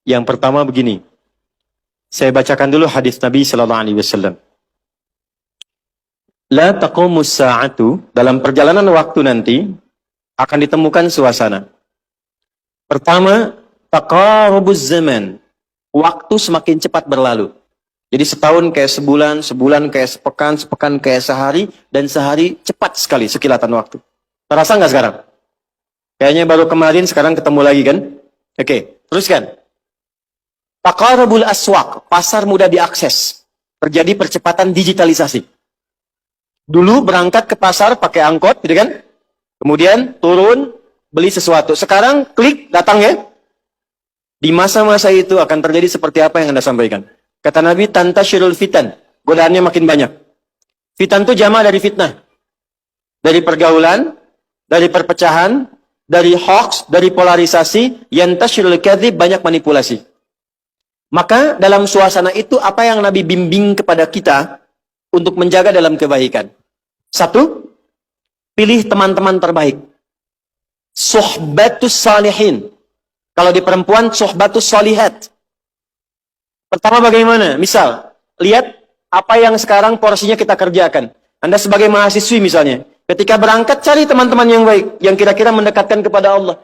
Yang pertama begini. Saya bacakan dulu hadis Nabi sallallahu alaihi wasallam. La taqumus sa'atu, dalam perjalanan waktu nanti akan ditemukan suasana. Pertama, taqarubuz zaman. Waktu semakin cepat berlalu. Jadi setahun kayak sebulan, sebulan kayak sepekan, sepekan kayak sehari, dan sehari cepat sekali sekilatan waktu. Terasa nggak sekarang? Kayaknya baru kemarin, sekarang ketemu lagi kan? Oke, teruskan. Taqarubul aswaq, pasar mudah diakses. Terjadi percepatan digitalisasi. Dulu berangkat ke pasar pakai angkot, gitu kan? Kemudian turun, beli sesuatu. Sekarang klik, datang ya. Di masa-masa itu akan terjadi seperti apa yang Anda sampaikan. Kata Nabi, tantashirul fitan. Godaannya makin banyak. Fitan itu jama dari fitnah. Dari pergaulan, dari perpecahan, dari hoax, dari polarisasi, yantashirul kadhib, banyak manipulasi. Maka dalam suasana itu apa yang Nabi bimbing kepada kita untuk menjaga dalam kebaikan? Satu, pilih teman-teman terbaik. Suhbatus salihin. Kalau di perempuan, suhbatus salihat. Pertama bagaimana? Misal, lihat apa yang sekarang porsinya kita kerjakan. Anda sebagai mahasiswi misalnya, ketika berangkat cari teman-teman yang baik, yang kira-kira mendekatkan kepada Allah.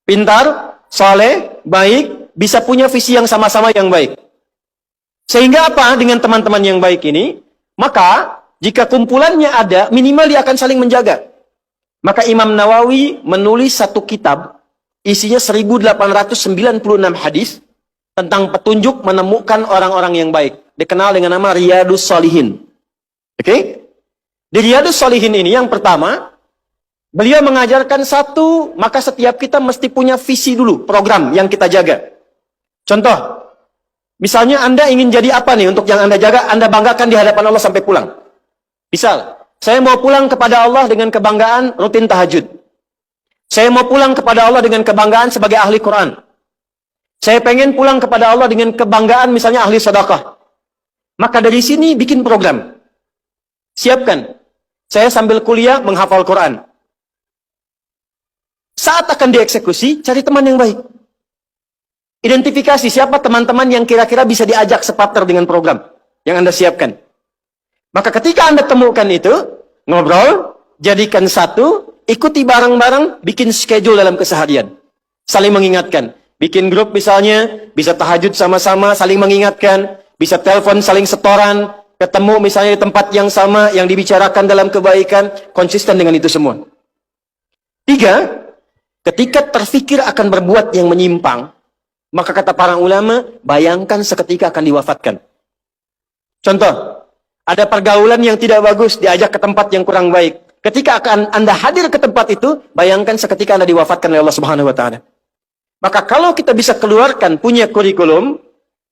Pintar, saleh, baik, bisa punya visi yang sama-sama yang baik. Sehingga apa dengan teman-teman yang baik ini? Maka, jika kumpulannya ada, minimal dia akan saling menjaga. Maka Imam Nawawi menulis satu kitab, isinya 1896 hadis, tentang petunjuk menemukan orang-orang yang baik. Dikenal dengan nama Riyadus Shalihin. Oke? Di Riyadus Shalihin ini yang pertama, beliau mengajarkan satu, maka setiap kita mesti punya visi dulu, program yang kita jaga. Contoh, misalnya Anda ingin jadi apa nih untuk yang Anda jaga, Anda banggakan di hadapan Allah sampai pulang. Misal, saya mau pulang kepada Allah dengan kebanggaan rutin tahajud. Saya mau pulang kepada Allah dengan kebanggaan sebagai ahli Quran. Saya pengen pulang kepada Allah dengan kebanggaan misalnya ahli sedekah. Maka dari sini bikin program. Siapkan. Saya sambil kuliah menghafal Quran. Saat akan dieksekusi, cari teman yang baik. Identifikasi siapa teman-teman yang kira-kira bisa diajak separtner dengan program yang Anda siapkan. Maka ketika Anda temukan itu, ngobrol, jadikan satu, ikuti bareng-bareng, bikin schedule dalam keseharian. Saling mengingatkan. Bikin grup misalnya, bisa tahajud sama-sama, saling mengingatkan, bisa telepon, saling setoran, ketemu misalnya di tempat yang sama, yang dibicarakan dalam kebaikan, konsisten dengan itu semua. 3, ketika terfikir akan berbuat yang menyimpang, maka kata para ulama, bayangkan seketika akan diwafatkan. Contoh, ada pergaulan yang tidak bagus, diajak ke tempat yang kurang baik. Ketika akan Anda hadir ke tempat itu, bayangkan seketika Anda diwafatkan oleh Allah Subhanahu wa Ta'ala. Maka kalau kita bisa keluarkan, punya kurikulum,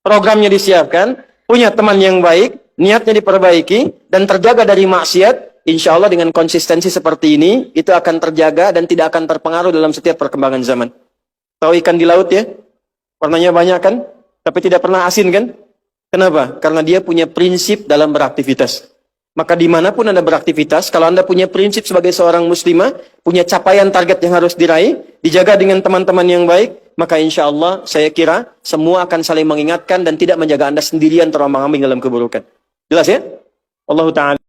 programnya disiapkan, punya teman yang baik, niatnya diperbaiki, dan terjaga dari maksiat, insya Allah dengan konsistensi seperti ini, itu akan terjaga dan tidak akan terpengaruh dalam setiap perkembangan zaman. Tahu ikan di laut ya? Warnanya banyak kan? Tapi tidak pernah asin kan? Kenapa? Karena dia punya prinsip dalam beraktivitas. Maka dimanapun Anda beraktivitas, kalau Anda punya prinsip sebagai seorang muslimah, punya capaian target yang harus diraih, dijaga dengan teman-teman yang baik, maka insya Allah saya kira semua akan saling mengingatkan dan tidak menjaga Anda sendirian terombang-ambing dalam keburukan. Jelas ya? Allah Ta'ala.